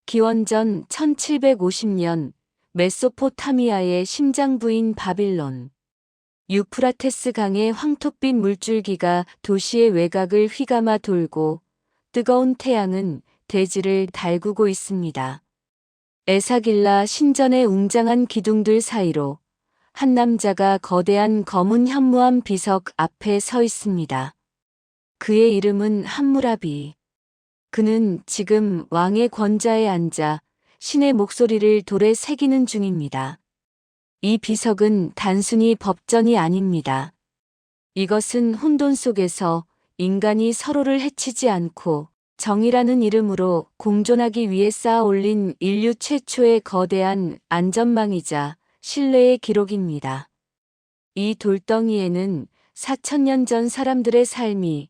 기원전 1750년 메소포타미아의 심장부인 바빌론. 유프라테스 강의 황토빛 물줄기가 도시의 외곽을 휘감아 돌고 뜨거운 태양은 대지를 달구고 있습니다. 에사길라 신전의 웅장한 기둥들 사이로 한 남자가 거대한 검은 현무암 비석 앞에 서 있습니다. 그의 이름은 함무라비. 그는 지금 왕의 권좌에 앉아 신의 목소리를 돌에 새기는 중입니다. 이 비석은 단순히 법전이 아닙니다. 이것은 혼돈 속에서 인간이 서로를 해치지 않고 정의라는 이름으로 공존하기 위해 쌓아 올린 인류 최초의 거대한 안전망이자 신뢰의 기록입니다. 이 돌덩이에는 4000년 전 사람들의 삶이,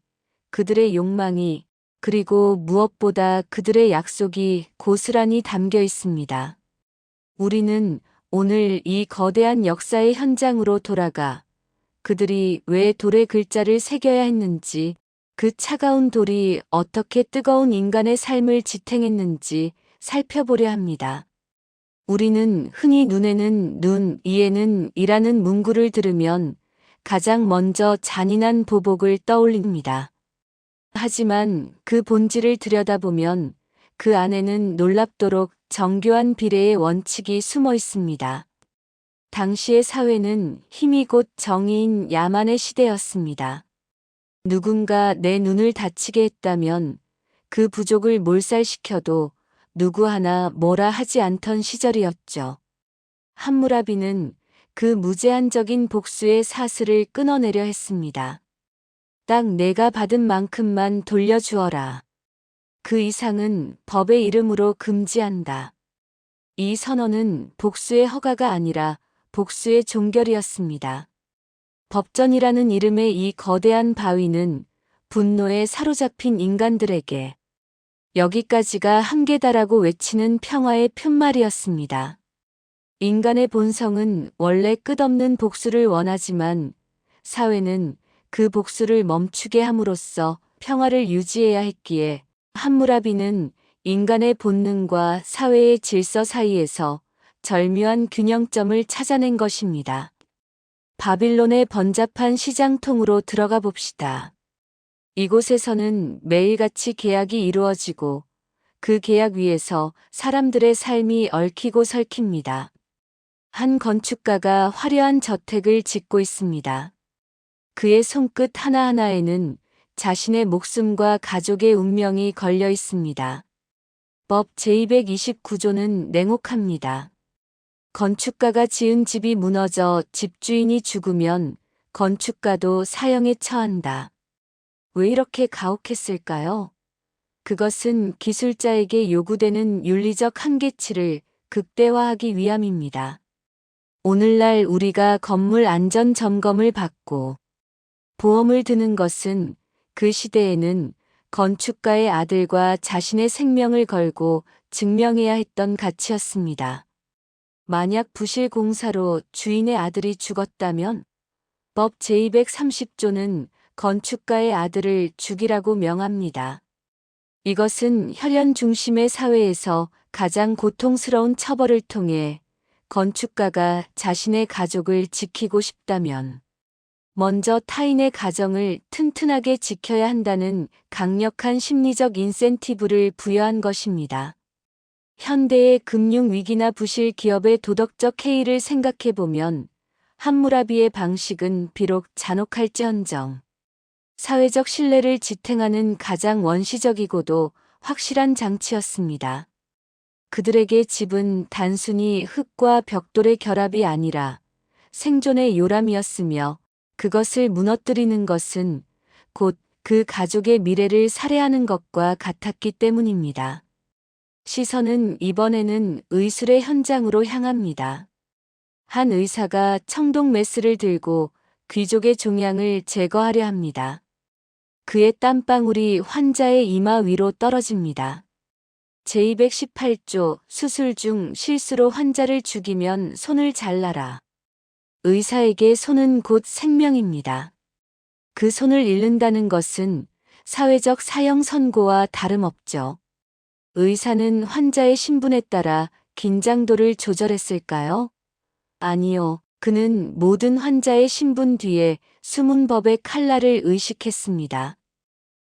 그들의 욕망이, 그리고 무엇보다 그들의 약속이 고스란히 담겨 있습니다. 우리는 오늘 이 거대한 역사의 현장으로 돌아가 그들이 왜 돌에 글자를 새겨야 했는지, 그 차가운 돌이 어떻게 뜨거운 인간의 삶을 지탱했는지 살펴보려 합니다. 우리는 흔히 눈에는 눈, 이에는 이라는 문구를 들으면 가장 먼저 잔인한 보복을 떠올립니다. 하지만 그 본질을 들여다보면 그 안에는 놀랍도록 정교한 비례의 원칙이 숨어 있습니다. 당시의 사회는 힘이 곧 정의인 야만의 시대였습니다. 누군가 내 눈을 다치게 했다면 그 부족을 몰살시켜도 누구 하나 뭐라 하지 않던 시절이었죠. 함무라비는 그 무제한적인 복수의 사슬을 끊어내려 했습니다. 딱 내가 받은 만큼만 돌려주어라. 그 이상은 법의 이름으로 금지한다. 이 선언은 복수의 허가가 아니라 복수의 종결이었습니다. 법전이라는 이름의 이 거대한 바위는 분노에 사로잡힌 인간들에게 여기까지가 한계다라고 외치는 평화의 푯말이었습니다. 인간의 본성은 원래 끝없는 복수를 원하지만 사회는 그 복수를 멈추게 함으로써 평화를 유지해야 했기에 함무라비는 인간의 본능과 사회의 질서 사이에서 절묘한 균형점을 찾아낸 것입니다. 바빌론의 번잡한 시장통으로 들어가 봅시다. 이곳에서는 매일같이 계약이 이루어지고 그 계약 위에서 사람들의 삶이 얽히고 설킵니다. 한 건축가가 화려한 저택을 짓고 있습니다. 그의 손끝 하나하나에는 자신의 목숨과 가족의 운명이 걸려 있습니다. 법 제229조는 냉혹합니다. 건축가가 지은 집이 무너져 집주인이 죽으면 건축가도 사형에 처한다. 왜 이렇게 가혹했을까요? 그것은 기술자에게 요구되는 윤리적 한계치를 극대화하기 위함입니다. 오늘날 우리가 건물 안전 점검을 받고 보험을 드는 것은 그 시대에는 건축가의 아들과 자신의 생명을 걸고 증명해야 했던 가치였습니다. 만약 부실 공사로 주인의 아들이 죽었다면 법 제230조는 건축가의 아들을 죽이라고 명합니다. 이것은 혈연 중심의 사회에서 가장 고통스러운 처벌을 통해 건축가가 자신의 가족을 지키고 싶다면 먼저 타인의 가정을 튼튼하게 지켜야 한다는 강력한 심리적 인센티브를 부여한 것입니다. 현대의 금융위기나 부실 기업의 도덕적 해이를 생각해보면 함무라비의 방식은 비록 잔혹할지언정 사회적 신뢰를 지탱하는 가장 원시적이고도 확실한 장치였습니다. 그들에게 집은 단순히 흙과 벽돌의 결합이 아니라 생존의 요람이었으며 그것을 무너뜨리는 것은 곧 그 가족의 미래를 살해하는 것과 같았기 때문입니다. 시선은 이번에는 의술의 현장으로 향합니다. 한 의사가 청동 메스를 들고 귀족의 종양을 제거하려 합니다. 그의 땀방울이 환자의 이마 위로 떨어집니다. 제218조 수술 중 실수로 환자를 죽이면 손을 잘라라. 의사에게 손은 곧 생명입니다. 그 손을 잃는다는 것은 사회적 사형 선고와 다름없죠. 의사는 환자의 신분에 따라 긴장도를 조절했을까요? 아니요. 그는 모든 환자의 신분 뒤에 숨은 법의 칼날을 의식했습니다.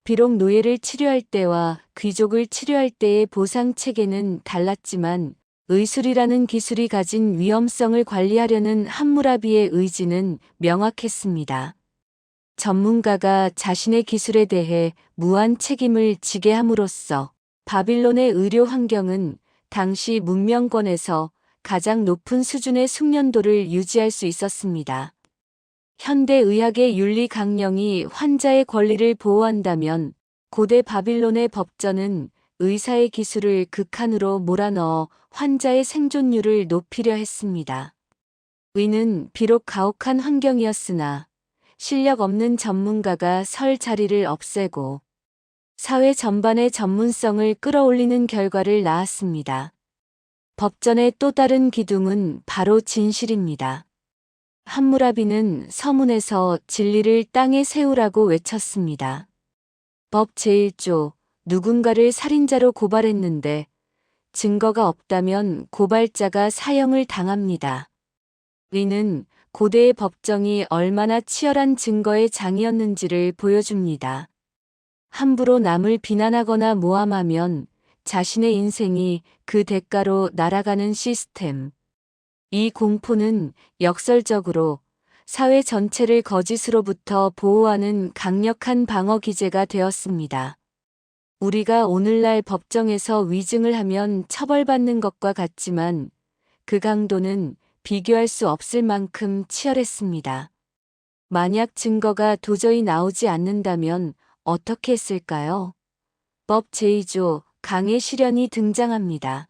비록 노예를 치료할 때와 귀족을 치료할 때의 보상 체계는 달랐지만 의술이라는 기술이 가진 위험성을 관리하려는 함무라비의 의지는 명확했습니다. 전문가가 자신의 기술에 대해 무한 책임을 지게 함으로써 바빌론의 의료 환경은 당시 문명권에서 가장 높은 수준의 숙련도를 유지할 수 있었습니다. 현대 의학의 윤리 강령이 환자의 권리를 보호한다면 고대 바빌론의 법전은 의사의 기술을 극한으로 몰아넣어 환자의 생존율을 높이려 했습니다. 의는 비록 가혹한 환경이었으나 실력 없는 전문가가 설 자리를 없애고 사회 전반의 전문성을 끌어올리는 결과를 낳았습니다. 법전의 또 다른 기둥은 바로 진실입니다. 함무라비는 서문에서 진리를 땅에 세우라고 외쳤습니다. 법 제1조, 누군가를 살인자로 고발했는데 증거가 없다면 고발자가 사형을 당합니다. 이는 고대의 법정이 얼마나 치열한 증거의 장이었는지를 보여줍니다. 함부로 남을 비난하거나 모함하면 자신의 인생이 그 대가로 날아가는 시스템. 이 공포는 역설적으로 사회 전체를 거짓으로부터 보호하는 강력한 방어 기제가 되었습니다. 우리가 오늘날 법정에서 위증을 하면 처벌받는 것과 같지만 그 강도는 비교할 수 없을 만큼 치열했습니다. 만약 증거가 도저히 나오지 않는다면 어떻게 했을까요? 법 제2조 강의 실현이 등장합니다.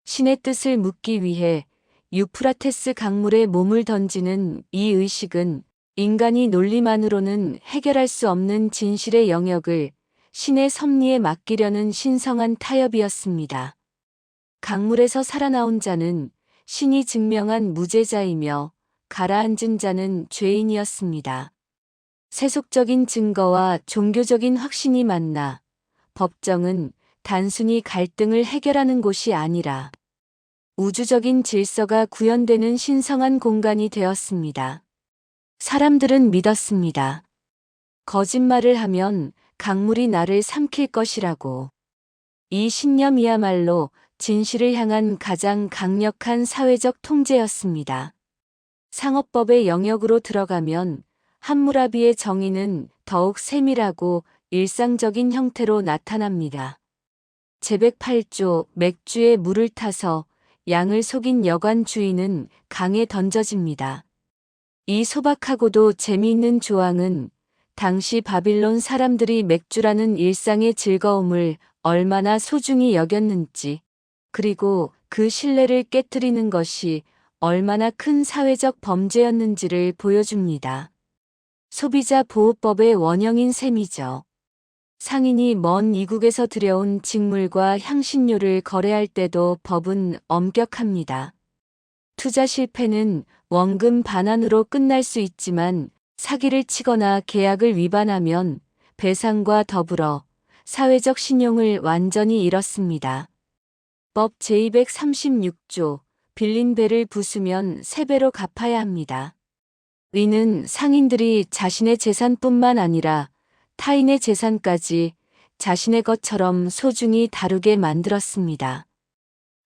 신의 뜻을 묻기 위해 유프라테스 강물에 몸을 던지는 이 의식은 인간이 논리만으로는 해결할 수 없는 진실의 영역을 신의 섭리에 맡기려는 신성한 타협이었습니다. 강물에서 살아나온 자는 신이 증명한 무죄자이며 가라앉은 자는 죄인이었습니다. 세속적인 증거와 종교적인 확신이 만나 법정은 단순히 갈등을 해결하는 곳이 아니라 우주적인 질서가 구현되는 신성한 공간이 되었습니다. 사람들은 믿었습니다. 거짓말을 하면 강물이 나를 삼킬 것이라고. 이 신념이야말로 진실을 향한 가장 강력한 사회적 통제였습니다. 상업법의 영역으로 들어가면 함무라비의 정의는 더욱 세밀하고 일상적인 형태로 나타납니다. 제108조 맥주에 물을 타서 양을 속인 여관 주인은 강에 던져집니다. 이 소박하고도 재미있는 조항은 당시 바빌론 사람들이 맥주라는 일상의 즐거움을 얼마나 소중히 여겼는지, 그리고 그 신뢰를 깨뜨리는 것이 얼마나 큰 사회적 범죄였는지를 보여줍니다. 소비자 보호법의 원형인 셈이죠. 상인이 먼 이국에서 들여온 직물과 향신료를 거래할 때도 법은 엄격합니다. 투자 실패는 원금 반환으로 끝날 수 있지만 사기를 치거나 계약을 위반하면 배상과 더불어 사회적 신용을 완전히 잃었습니다. 법 제236조 빌린 배를 부수면 3배로 갚아야 합니다. 이는 상인들이 자신의 재산뿐만 아니라 타인의 재산까지 자신의 것처럼 소중히 다루게 만들었습니다.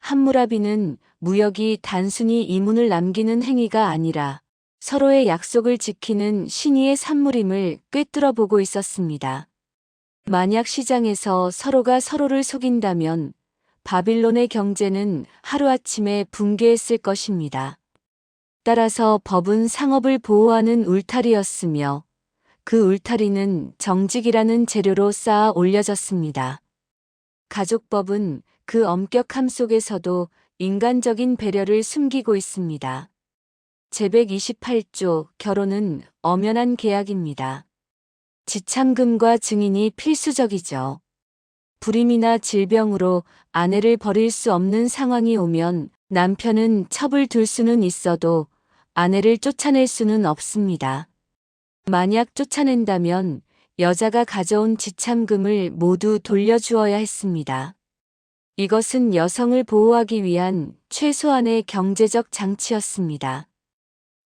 함무라비는 무역이 단순히 이문을 남기는 행위가 아니라 서로의 약속을 지키는 신의의 산물임을 꿰뚫어 보고 있었습니다. 만약 시장에서 서로가 서로를 속인다면 바빌론의 경제는 하루아침에 붕괴했을 것입니다. 따라서 법은 상업을 보호하는 울타리였으며 그 울타리는 정직이라는 재료로 쌓아 올려졌습니다. 가족법은 그 엄격함 속에서도 인간적인 배려를 숨기고 있습니다. 제128조 결혼은 엄연한 계약입니다. 지참금과 증인이 필수적이죠. 불임이나 질병으로 아내를 버릴 수 없는 상황이 오면 남편은 첩을 둘 수는 있어도 아내를 쫓아낼 수는 없습니다. 만약 쫓아낸다면 여자가 가져온 지참금을 모두 돌려주어야 했습니다. 이것은 여성을 보호하기 위한 최소한의 경제적 장치였습니다.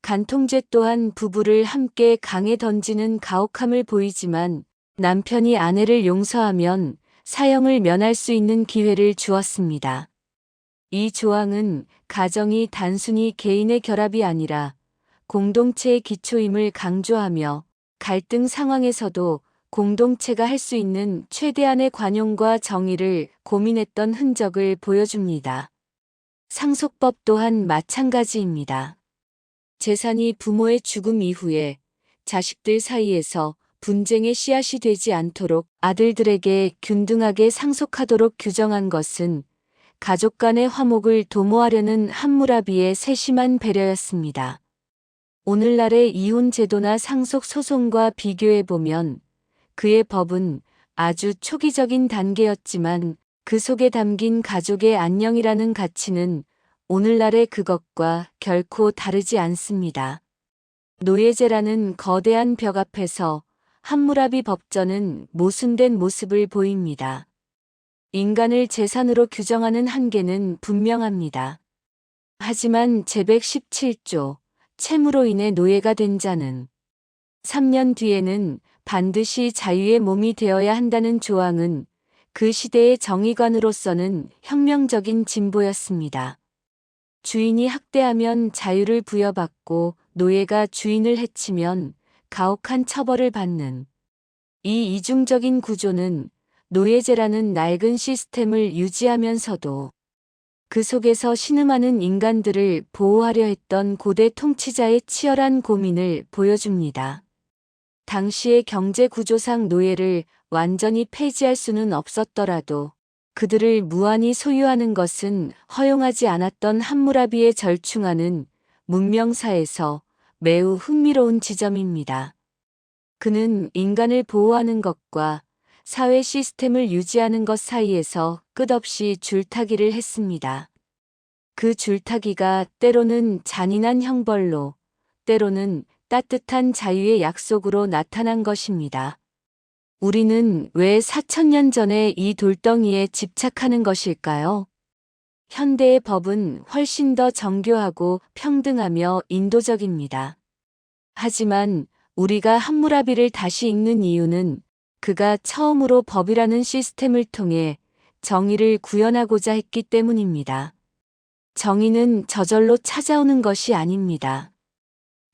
간통죄 또한 부부를 함께 강에 던지는 가혹함을 보이지만 남편이 아내를 용서하면 사형을 면할 수 있는 기회를 주었습니다. 이 조항은 가정이 단순히 개인의 결합이 아니라 공동체의 기초임을 강조하며 갈등 상황에서도 공동체가 할 수 있는 최대한의 관용과 정의를 고민했던 흔적을 보여줍니다. 상속법 또한 마찬가지입니다. 재산이 부모의 죽음 이후에 자식들 사이에서 분쟁의 씨앗이 되지 않도록 아들들에게 균등하게 상속하도록 규정한 것은 가족 간의 화목을 도모하려는 함무라비의 세심한 배려였습니다. 오늘날의 이혼 제도나 상속 소송과 비교해보면 그의 법은 아주 초기적인 단계였지만 그 속에 담긴 가족의 안녕이라는 가치는 오늘날의 그것과 결코 다르지 않습니다. 노예제라는 거대한 벽 앞에서 함무라비 법전은 모순된 모습을 보입니다. 인간을 재산으로 규정하는 한계는 분명합니다. 하지만 제117조 채무로 인해 노예가 된 자는 3년 뒤에는 반드시 자유의 몸이 되어야 한다는 조항은 그 시대의 정의관으로서는 혁명적인 진보였습니다. 주인이 학대하면 자유를 부여받고 노예가 주인을 해치면 가혹한 처벌을 받는 이 이중적인 구조는 노예제라는 낡은 시스템을 유지하면서도 그 속에서 신음하는 인간들을 보호하려 했던 고대 통치자의 치열한 고민을 보여줍니다. 당시의 경제 구조상 노예를 완전히 폐지할 수는 없었더라도 그들을 무한히 소유하는 것은 허용하지 않았던 함무라비의 절충안은 문명사에서 매우 흥미로운 지점입니다. 그는 인간을 보호하는 것과 사회 시스템을 유지하는 것 사이에서 끝없이 줄타기를 했습니다. 그 줄타기가 때로는 잔인한 형벌로, 때로는 따뜻한 자유의 약속으로 나타난 것입니다. 우리는 왜 4000년 전에 이 돌덩이에 집착하는 것일까요? 현대의 법은 훨씬 더 정교하고 평등하며 인도적입니다. 하지만 우리가 함무라비를 다시 읽는 이유는 그가 처음으로 법이라는 시스템을 통해 정의를 구현하고자 했기 때문입니다. 정의는 저절로 찾아오는 것이 아닙니다.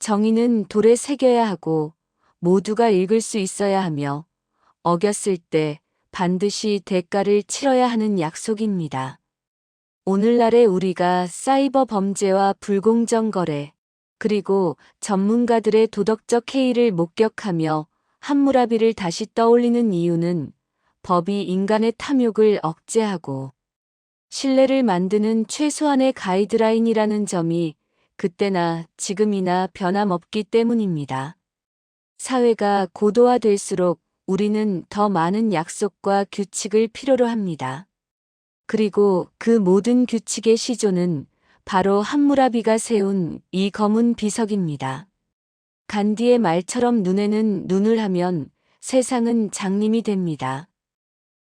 정의는 돌에 새겨야 하고 모두가 읽을 수 있어야 하며 어겼을 때 반드시 대가를 치러야 하는 약속입니다. 오늘날의 우리가 사이버 범죄와 불공정 거래, 그리고 전문가들의 도덕적 해이를 목격하며 함무라비를 다시 떠올리는 이유는 법이 인간의 탐욕을 억제하고 신뢰를 만드는 최소한의 가이드라인이라는 점이 그때나 지금이나 변함없기 때문입니다. 사회가 고도화될수록 우리는 더 많은 약속과 규칙을 필요로 합니다. 그리고 그 모든 규칙의 시조는 바로 함무라비가 세운 이 검은 비석입니다. 간디의 말처럼 눈에는 눈을 하면 세상은 장님이 됩니다.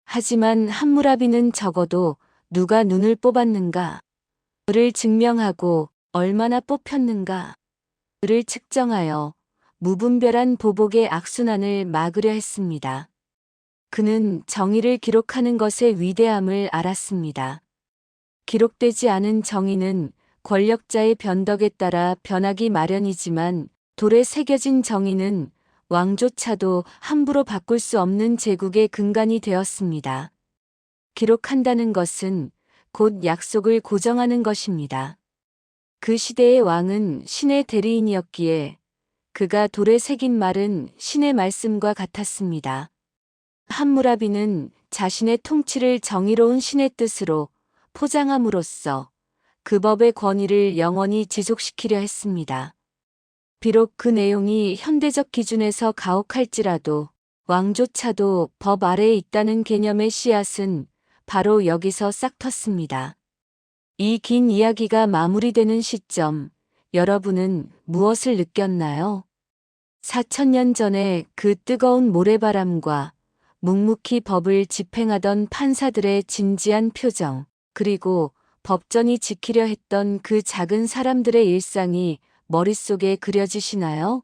하지만 함무라비는 적어도 누가 눈을 뽑았는가, 를 증명하고 얼마나 뽑혔는가, 를 측정하여 무분별한 보복의 악순환을 막으려 했습니다. 그는 정의를 기록하는 것의 위대함을 알았습니다. 기록되지 않은 정의는 권력자의 변덕에 따라 변하기 마련이지만 돌에 새겨진 정의는 왕조차도 함부로 바꿀 수 없는 제국의 근간이 되었습니다. 기록한다는 것은 곧 약속을 고정하는 것입니다. 그 시대의 왕은 신의 대리인이었기에 그가 돌에 새긴 말은 신의 말씀과 같았습니다. 함무라비는 자신의 통치를 정의로운 신의 뜻으로 포장함으로써 그 법의 권위를 영원히 지속시키려 했습니다. 비록 그 내용이 현대적 기준에서 가혹할지라도 왕조차도 법 아래에 있다는 개념의 씨앗은 바로 여기서 싹 텄습니다. 이 긴 이야기가 마무리되는 시점, 여러분은 무엇을 느꼈나요? 4000년 전에 그 뜨거운 모래바람과 묵묵히 법을 집행하던 판사들의 진지한 표정, 그리고 법전이 지키려 했던 그 작은 사람들의 일상이 머릿속에 그려지시나요?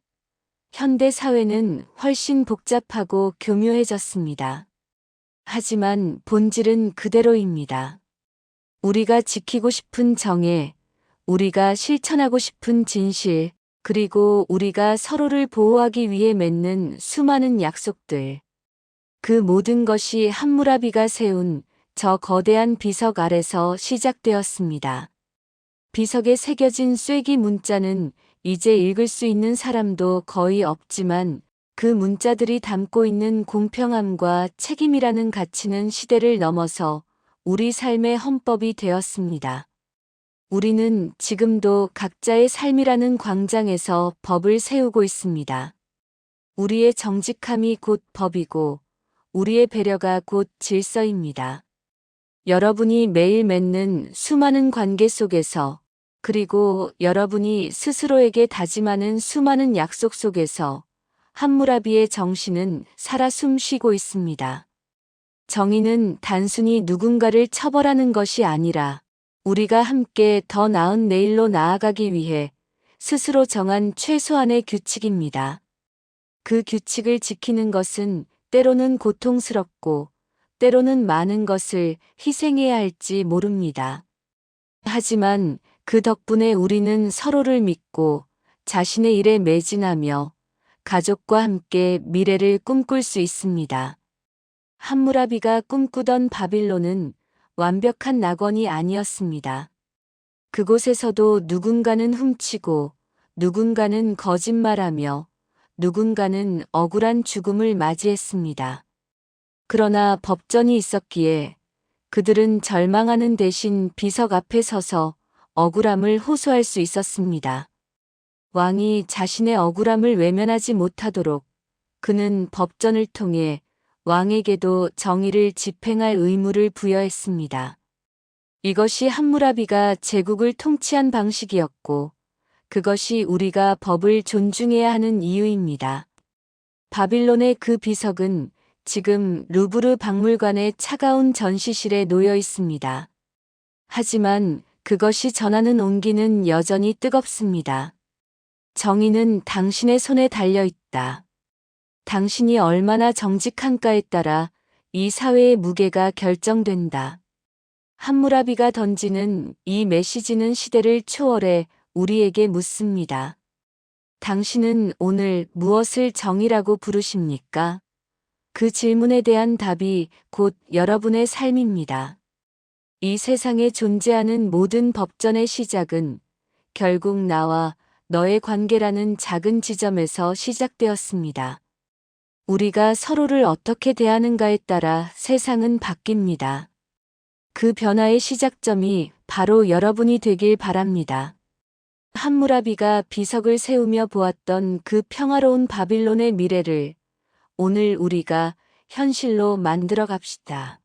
현대 사회는 훨씬 복잡하고 교묘해졌습니다. 하지만 본질은 그대로입니다. 우리가 지키고 싶은 정의, 우리가 실천하고 싶은 진실, 그리고 우리가 서로를 보호하기 위해 맺는 수많은 약속들. 그 모든 것이 함무라비가 세운 저 거대한 비석 아래서 시작되었습니다. 비석에 새겨진 쐐기 문자는 이제 읽을 수 있는 사람도 거의 없지만 그 문자들이 담고 있는 공평함과 책임이라는 가치는 시대를 넘어서 우리 삶의 헌법이 되었습니다. 우리는 지금도 각자의 삶이라는 광장에서 법을 세우고 있습니다. 우리의 정직함이 곧 법이고 우리의 배려가 곧 질서입니다. 여러분이 매일 맺는 수많은 관계 속에서 그리고 여러분이 스스로에게 다짐하는 수많은 약속 속에서 함무라비의 정신은 살아 숨쉬고 있습니다. 정의는 단순히 누군가를 처벌하는 것이 아니라 우리가 함께 더 나은 내일로 나아가기 위해 스스로 정한 최소한의 규칙입니다. 그 규칙을 지키는 것은 때로는 고통스럽고 때로는 많은 것을 희생해야 할지 모릅니다. 하지만 그 덕분에 우리는 서로를 믿고 자신의 일에 매진하며 가족과 함께 미래를 꿈꿀 수 있습니다. 함무라비가 꿈꾸던 바빌론은 완벽한 낙원이 아니었습니다. 그곳에서도 누군가는 훔치고 누군가는 거짓말하며 누군가는 억울한 죽음을 맞이했습니다. 그러나 법전이 있었기에 그들은 절망하는 대신 비석 앞에 서서 억울함을 호소할 수 있었습니다. 왕이 자신의 억울함을 외면하지 못하도록 그는 법전을 통해 왕에게도 정의를 집행할 의무를 부여했습니다. 이것이 함무라비가 제국을 통치한 방식이었고 그것이 우리가 법을 존중해야 하는 이유입니다. 바빌론의 그 비석은 지금 루브르 박물관의 차가운 전시실에 놓여 있습니다. 하지만 그것이 전하는 온기는 여전히 뜨겁습니다. 정의는 당신의 손에 달려 있다. 당신이 얼마나 정직한가에 따라 이 사회의 무게가 결정된다. 함무라비가 던지는 이 메시지는 시대를 초월해 우리에게 묻습니다. 당신은 오늘 무엇을 정의라고 부르십니까? 그 질문에 대한 답이 곧 여러분의 삶입니다. 이 세상에 존재하는 모든 법전의 시작은 결국 나와 너의 관계라는 작은 지점에서 시작되었습니다. 우리가 서로를 어떻게 대하는가에 따라 세상은 바뀝니다. 그 변화의 시작점이 바로 여러분이 되길 바랍니다. 함무라비가 비석을 세우며 보았던 그 평화로운 바빌론의 미래를 오늘 우리가 현실로 만들어 갑시다.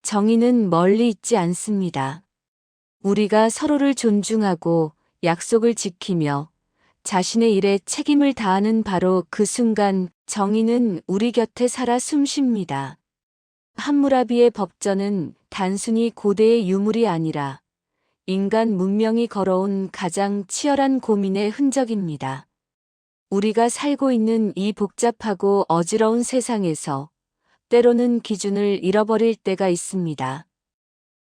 정의는 멀리 있지 않습니다. 우리가 서로를 존중하고 약속을 지키며 자신의 일에 책임을 다하는 바로 그 순간 정의는 우리 곁에 살아 숨쉽니다. 함무라비의 법전은 단순히 고대의 유물이 아니라 인간 문명이 걸어온 가장 치열한 고민의 흔적입니다. 우리가 살고 있는 이 복잡하고 어지러운 세상에서 때로는 기준을 잃어버릴 때가 있습니다.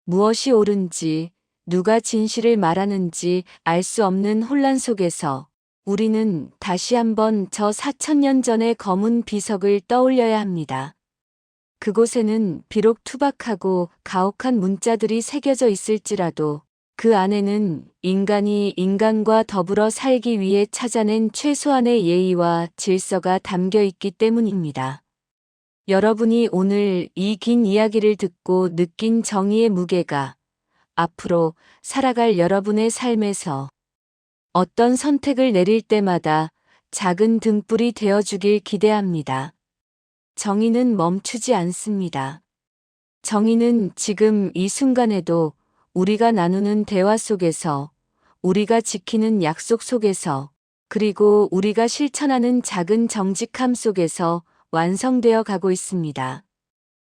무엇이 옳은지, 누가 진실을 말하는지 알 수 없는 혼란 속에서 우리는 다시 한번 저 4000년 전의 검은 비석을 떠올려야 합니다. 그곳에는 비록 투박하고 가혹한 문자들이 새겨져 있을지라도 그 안에는 인간이 인간과 더불어 살기 위해 찾아낸 최소한의 예의와 질서가 담겨 있기 때문입니다. 여러분이 오늘 이 긴 이야기를 듣고 느낀 정의의 무게가 앞으로 살아갈 여러분의 삶에서 어떤 선택을 내릴 때마다 작은 등불이 되어주길 기대합니다. 정의는 멈추지 않습니다. 정의는 지금 이 순간에도 우리가 나누는 대화 속에서, 우리가 지키는 약속 속에서, 그리고 우리가 실천하는 작은 정직함 속에서 완성되어 가고 있습니다.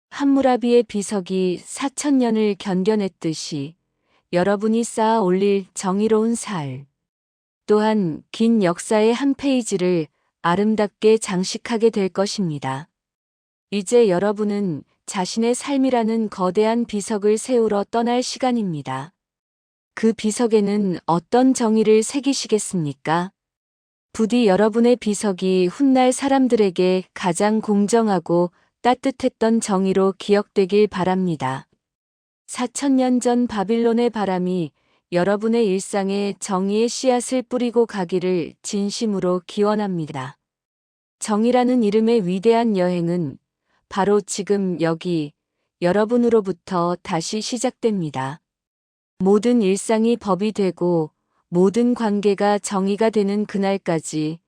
함무라비의 비석이 4,000년을 견뎌냈듯이 여러분이 쌓아 올릴 정의로운 살, 또한 긴 역사의 한 페이지를 아름답게 장식하게 될 것입니다. 이제 여러분은 자신의 삶이라는 거대한 비석을 세우러 떠날 시간입니다. 그 비석에는 어떤 정의를 새기시겠습니까? 부디 여러분의 비석이 훗날 사람들에게 가장 공정하고 따뜻했던 정의로 기억되길 바랍니다. 4,000년 전 바빌론의 바람이 여러분의 일상에 정의의 씨앗을 뿌리고 가기를 진심으로 기원합니다. 정의라는 이름의 위대한 여행은 바로 지금 여기 여러분으로부터 다시 시작됩니다. 모든 일상이 법이 되고 모든 관계가 정의가 되는 그날까지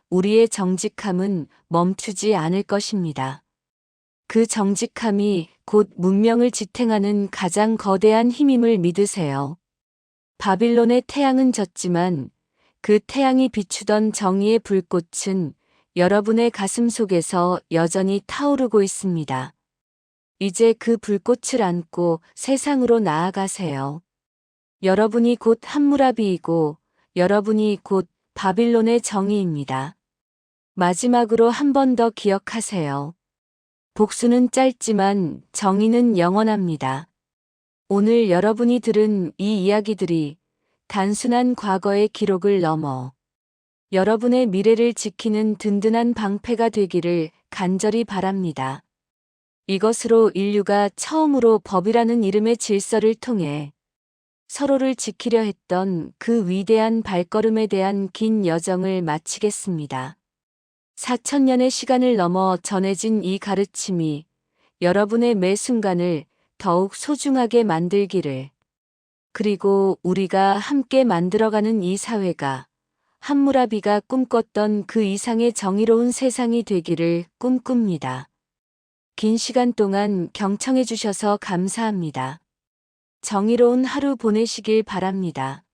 우리의 정직함은 멈추지 않을 것입니다. 그 정직함이 곧 문명을 지탱하는 가장 거대한 힘임을 믿으세요. 바빌론의 태양은 졌지만 그 태양이 비추던 정의의 불꽃은 여러분의 가슴 속에서 여전히 타오르고 있습니다. 이제 그 불꽃을 안고 세상으로 나아가세요. 여러분이 곧 함무라비이고 여러분이 곧 바빌론의 정의입니다. 마지막으로 한 번 더 기억하세요. 복수는 짧지만 정의는 영원합니다. 오늘 여러분이 들은 이 이야기들이 단순한 과거의 기록을 넘어 여러분의 미래를 지키는 든든한 방패가 되기를 간절히 바랍니다. 이것으로 인류가 처음으로 법이라는 이름의 질서를 통해 서로를 지키려 했던 그 위대한 발걸음에 대한 긴 여정을 마치겠습니다. 4,000년의 시간을 넘어 전해진 이 가르침이 여러분의 매 순간을 더욱 소중하게 만들기를, 그리고 우리가 함께 만들어가는 이 사회가 함무라비가 꿈꿨던 그 이상의 정의로운 세상이 되기를 꿈꿉니다. 긴 시간 동안 경청해 주셔서 감사합니다. 정의로운 하루 보내시길 바랍니다.